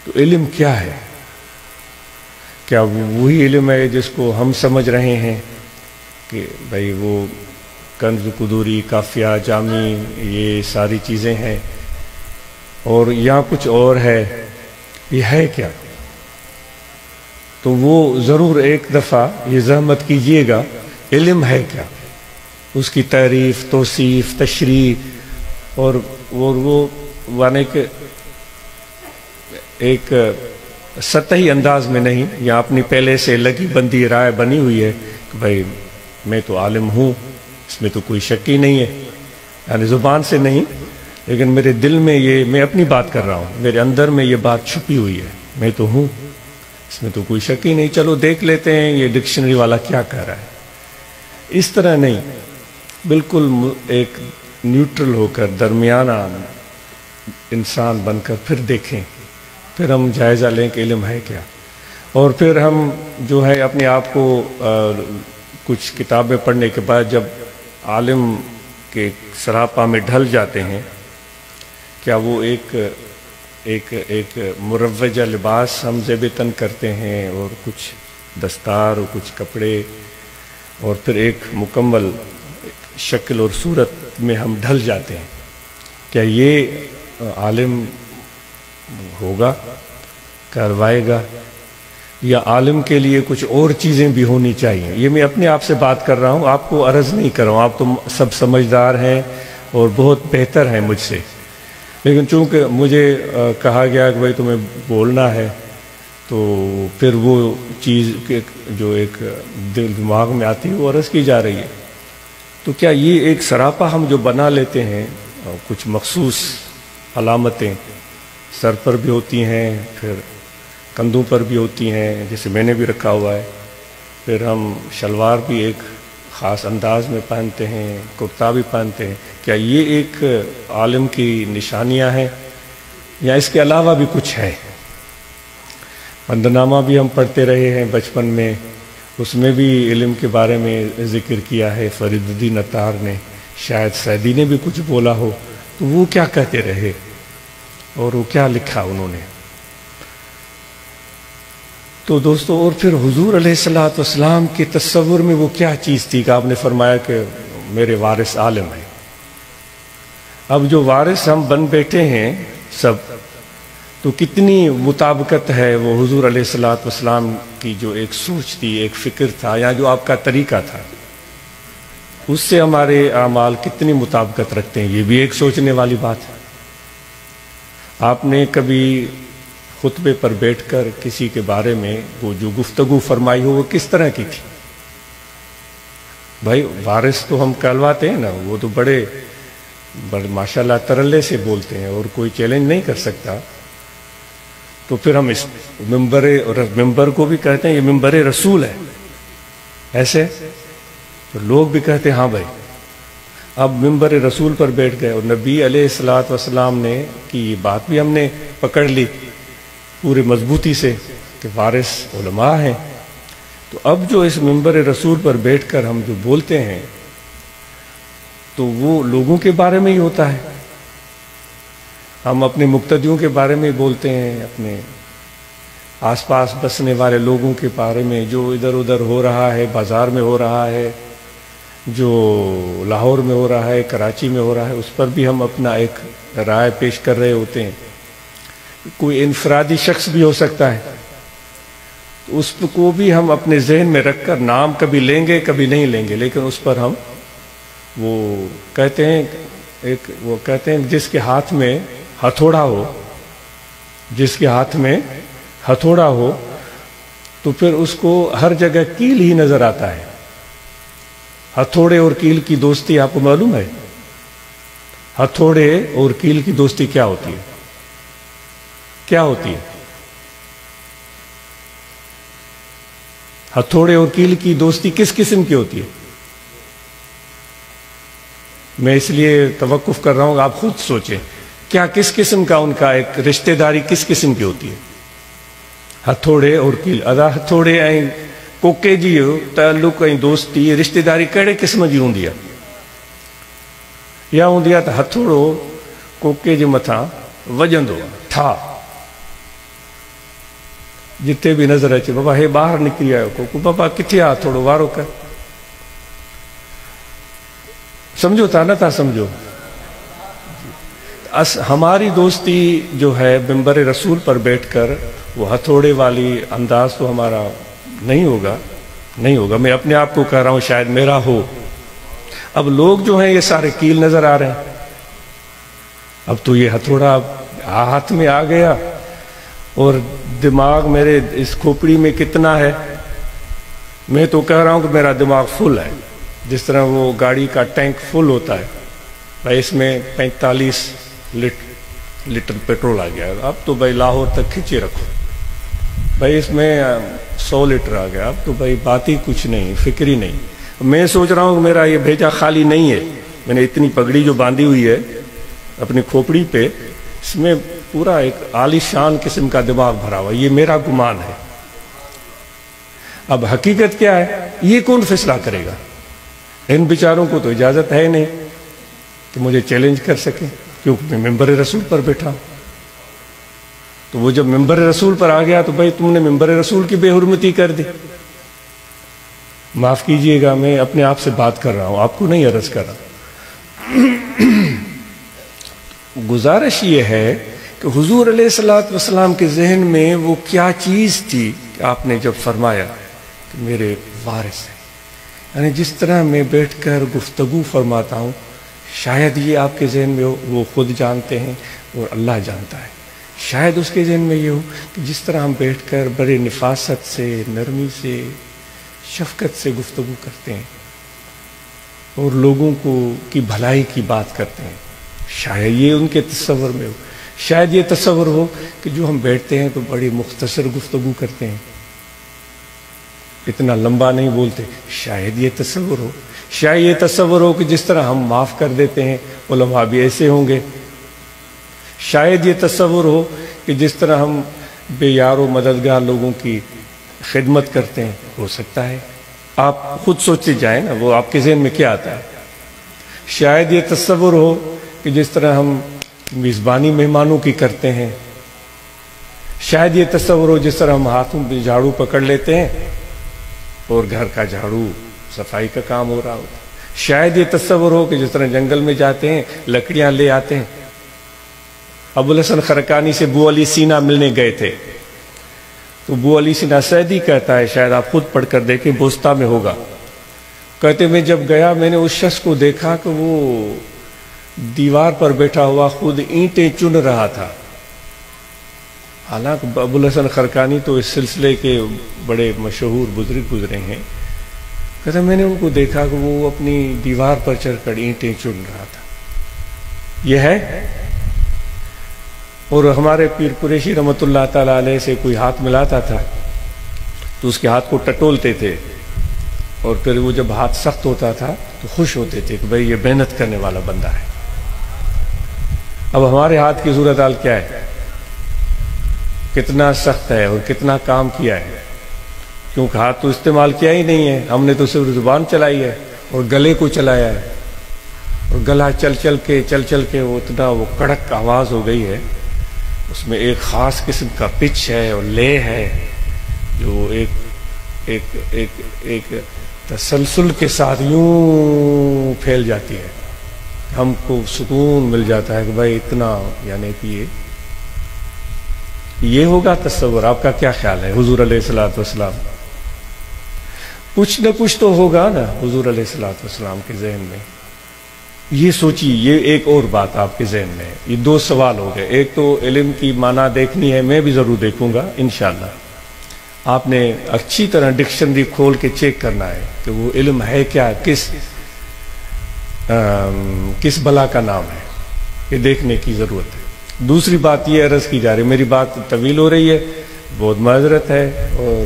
تو علم کیا ہے؟ کیا وہی علم ہے جس کو ہم سمجھ رہے ہیں کہ بھائی وہ کنز قدوری، کافیہ، جامی، یہ ساری چیزیں ہیں، اور یہاں کچھ اور ہے؟ یہ ہے کیا؟ تو وہ ضرور ایک دفعہ یہ زحمت کیجئے گا، علم ہے کیا، اس کی تعریف، توصیف، تشریح، اور وہ یعنی کہ ایک سطحی انداز میں نہیں، یا اپنی پہلے سے لگی بندی رائے بنی ہوئی ہے کہ بھائی میں تو عالم ہوں، اس میں تو کوئی شک ہی نہیں ہے، یعنی زبان سے نہیں لیکن میرے دل میں یہ، میں اپنی بات کر رہا ہوں، میرے اندر میں یہ بات چھپی ہوئی ہے، میں تو ہوں، اس میں تو کوئی شک ہی نہیں، چلو دیکھ لیتے ہیں یہ ڈکشنری والا کیا کہہ رہا ہے۔ اس طرح نہیں، بالکل ایک نیوٹرل ہو کر، درمیانہ انسان بن کر پھر دیکھیں، پھر ہم جائزہ لیں کہ علم ہے کیا، اور پھر ہم جو ہے اپنے آپ کو کچھ کتابیں پڑھنے کے بعد جب عالم کے سراپا میں ڈھل جاتے ہیں، کیا وہ ایک مروجہ لباس ہم زیب تن کرتے ہیں، اور کچھ دستار اور کچھ کپڑے، اور پھر ایک مکمل شکل اور صورت میں ہم ڈھل جاتے ہیں، کیا یہ عالم ہوگا، کروائے گا؟ یا عالم کے لیے کچھ اور چیزیں بھی ہونی چاہیے؟ یہ میں اپنے آپ سے بات کر رہا ہوں، آپ کو عرض نہیں کر رہا ہوں، آپ تو سب سمجھدار ہیں اور بہت بہتر ہیں مجھ سے، لیکن چونکہ مجھے کہا گیا کہ بھائی تمہیں بولنا ہے، تو پھر وہ چیز جو ایک دماغ میں آتی ہے وہ عرض کی جا رہی ہے۔ تو کیا یہ ایک سراپا ہم جو بنا لیتے ہیں، کچھ مخصوص علامتیں سر پر بھی ہوتی ہیں، پھر کندھوں پر بھی ہوتی ہیں، جیسے میں نے بھی رکھا ہوا ہے، پھر ہم شلوار بھی ایک خاص انداز میں پہنتے ہیں، کرتا بھی پہنتے ہیں، کیا یہ ایک عالم کی نشانیاں ہیں یا اس کے علاوہ بھی کچھ ہے؟ بندنامہ بھی ہم پڑھتے رہے ہیں بچپن میں، اس میں بھی علم کے بارے میں ذکر کیا ہے فرید الدین عطار نے، شاید سعدی نے بھی کچھ بولا ہو، تو وہ کیا کہتے رہے اور وہ کیا لکھا انہوں نے؟ تو دوستو، اور پھر حضور علیہ السلام کے تصور میں وہ کیا چیز تھی کہ آپ نے فرمایا کہ میرے وارث عالم ہیں۔ اب جو وارث ہم بن بیٹھے ہیں سب، تو کتنی مطابقت ہے وہ حضور علیہ السلام کی جو ایک سوچ تھی، ایک فکر تھا، یا جو آپ کا طریقہ تھا، اس سے ہمارے اعمال کتنی مطابقت رکھتے ہیں؟ یہ بھی ایک سوچنے والی بات ہے۔ آپ نے کبھی خطبے پر بیٹھ کر کسی کے بارے میں وہ جو گفتگو فرمائی ہو وہ کس طرح کی تھی؟ بھائی وارث تو ہم کہلواتے ہیں نا، وہ تو بڑے ماشاءاللہ ترلے سے بولتے ہیں اور کوئی چیلنج نہیں کر سکتا، تو پھر ہم اس ممبر کو بھی کہتے ہیں یہ ممبر رسول ہے، ایسے تو لوگ بھی کہتے ہیں ہاں بھائی، اب ممبر رسول پر بیٹھ گئے، اور نبی علیہ السلام نے کی یہ بات بھی ہم نے پکڑ لی پورے مضبوطی سے کہ وارث علماء ہیں، تو اب جو اس ممبر رسول پر بیٹھ کر ہم جو بولتے ہیں تو وہ لوگوں کے بارے میں ہی ہوتا ہے، ہم اپنے مقتدیوں کے بارے میں بولتے ہیں، اپنے آس پاس بسنے والے لوگوں کے بارے میں، جو ادھر ادھر ہو رہا ہے، بازار میں ہو رہا ہے، جو لاہور میں ہو رہا ہے، کراچی میں ہو رہا ہے، اس پر بھی ہم اپنا ایک رائے پیش کر رہے ہوتے ہیں۔ کوئی انفرادی شخص بھی ہو سکتا ہے، تو اس کو بھی ہم اپنے ذہن میں رکھ کر نام کبھی لیں گے کبھی نہیں لیں گے، لیکن اس پر ہم وہ کہتے ہیں جس کے ہاتھ میں ہتھوڑا ہو، جس کے ہاتھ میں ہتھوڑا ہو تو پھر اس کو ہر جگہ کیل ہی نظر آتا ہے۔ ہتھوڑے اور کیل کی دوستی آپ کو معلوم ہے؟ ہتھوڑے اور کیل کی دوستی کیا ہوتی ہے؟ کیا ہوتی ہے؟ ہتھوڑے اور کیل کی دوستی کس قسم کی ہوتی ہے؟ میں اس لیے توقف کر رہا ہوں، آپ خود سوچیں، کیا کس قسم کا ان کا ایک رشتہ داری کس قسم کی ہوتی ہے؟ ہتھوڑے اور کیل، ادا ہتھوڑے ऐं कोके जी ताल्लुक़ ऐं दोस्ती रिश्तेदारी कहिड़े क़िस्म जी हूंदी आहे? इहा हूंदी आहे त हथोड़ो कोके जे मथां वॼंदो आहे, ठा, जिते भी नज़र अचे बाबा हे ॿाहिरि निकिरी आयो को बाबा किथे आहे थोरो वारो कर। समझो था ना, था समझो। हमारी दोस्ती जो है मिंबर रसूल पर बैठकर वो हथौड़े वाली अंदाज तो हमारा नहीं होगा, नहीं होगा। मैं अपने आप को कह रहा हूं शायद मेरा हो। अब लोग जो हैं ये सारे कील नजर आ रहे हैं। अब तो ये हथौड़ा हाथ में आ गया और दिमाग मेरे इस खोपड़ी में कितना है, मैं तो कह रहा हूं कि मेरा दिमाग फुल है। जिस तरह वो गाड़ी का टैंक फुल होता है, भाई इसमें 45 लीटर पेट्रोल आ गया, अब तो भाई लाहौर तक खींचे रखो। भाई इसमें 100 लीटर आ गया, अब तो भाई बात ही कुछ नहीं, फिक्र ही नहीं। मैं सोच रहा हूं कि मेरा ये भेजा खाली नहीं है। मैंने इतनी पगड़ी जो बांधी हुई है अपनी खोपड़ी पे, इसमें पूरा एक आलीशान किस्म का दिमाग भरा हुआ, ये मेरा गुमान है। अब हकीकत क्या है ये कौन फैसला करेगा? इन बेचारों को तो इजाजत है नहीं कि मुझे चैलेंज कर सके, क्योंकि मैं मिंबर रसूल पर बैठा हूं। तो वो जब मिंबर रसूल पर आ गया तो भाई तुमने मिंबर रसूल की बेहुरमती कर दी। माफ कीजिएगा, मैं अपने आप से बात कर रहा हूं, आपको नहीं अर्ज कर रहा। गुजारिश ये है कि हुजूर अलैहिस्सलातु वस्सलाम के जहन में वो क्या चीज थी कि आपने जब फरमाया कि मेरे वारिस है, यानी जिस तरह मैं बैठकर गुफ्तगू फरमाता हूँ शायद ये आपके जहन में हो, वो खुद जानते हैं और अल्लाह जानता है। शायद उसके जहन में ये हो कि जिस तरह हम बैठकर बड़े निफासत से, नरमी से, शफकत से गुफ्तगू करते हैं और लोगों को की भलाई की बात करते हैं, शायद ये उनके तस्वर में हो। शायद ये तस्वर हो कि जो हम बैठते हैं तो बड़ी मुख्तसर गुफ्तगू करते हैं, इतना लंबा नहीं बोलते। शायद ये तस्वर हो, शायद ये तस्वर हो कि जिस तरह हम माफ कर देते हैं उलमा भी ऐसे होंगे। शायद ये तस्वर हो कि जिस तरह हम बेयारो मददगार लोगों की खिदमत करते हैं, हो सकता है। आप खुद सोचते जाएं ना, वो आपके ज़हन में क्या आता है। शायद ये तस्वर हो कि जिस तरह हम मेज़बानी मेहमानों की करते हैं। शायद ये तस्वर हो जिस तरह हम हाथों में झाड़ू पकड़ लेते हैं और घर का झाड़ू सफाई का काम हो रहा हो। शायद ये तस्वर हो कि जिस तरह जंगल में जाते हैं लकड़ियां ले आते हैं। अबुल हसन खरकानी से बू अली सीना मिलने गए थे, तो बू अली सीना सैदी कहता है, शायद आप खुद पढ़कर देखें, बोस्ता में होगा। कहते मैं जब गया मैंने उस शख्स को देखा कि वो दीवार पर बैठा हुआ खुद ईंटें चुन रहा था। हालांकि अबुल हसन खरकानी तो इस सिलसिले के बड़े मशहूर बुजुर्ग गुजरे हैं। कहते मैंने उनको देखा कि वो अपनी दीवार पर चढ़कर ईंटें चुन रहा था। यह है। और हमारे पीर कुरैशी रहमतुल्लाह ताला अलैह से कोई हाथ मिलाता था तो उसके हाथ को टटोलते थे, और फिर वो जब हाथ सख्त होता था तो खुश होते थे कि भाई ये मेहनत करने वाला बंदा है। अब हमारे हाथ की सूरत हाल क्या है, कितना सख्त है और कितना काम किया है, क्योंकि हाथ तो इस्तेमाल किया ही नहीं है, हमने तो सिर्फ जुबान चलाई है और गले को चलाया है। और गला चल चल के वो इतना वो कड़क आवाज हो गई है, उसमें एक खास किस्म का पिच है और ले है जो एक तसलसल के साथ यूं फैल जाती है। हमको सुकून मिल जाता है कि भाई इतना, यानी कि ये होगा तस्वर। आपका क्या ख्याल है? हुजूर अलैहिस्सलातु वस्सलाम, कुछ न कुछ तो होगा ना हुजूर अलैहिस्सलातु वस्सलाम के जहन में। ये सोचिए, ये एक और बात आपके जहन में है। ये दो सवाल हो गए। एक तो इल्म की माना देखनी है, मैं भी जरूर देखूंगा इंशाअल्लाह। आपने अच्छी तरह डिक्शनरी खोल के चेक करना है कि वो इल्म है क्या, किस बला का नाम है, ये देखने की जरूरत है। दूसरी बात ये अर्ज की जा रही है, मेरी बात तवील हो रही है, बहुत माजरत है और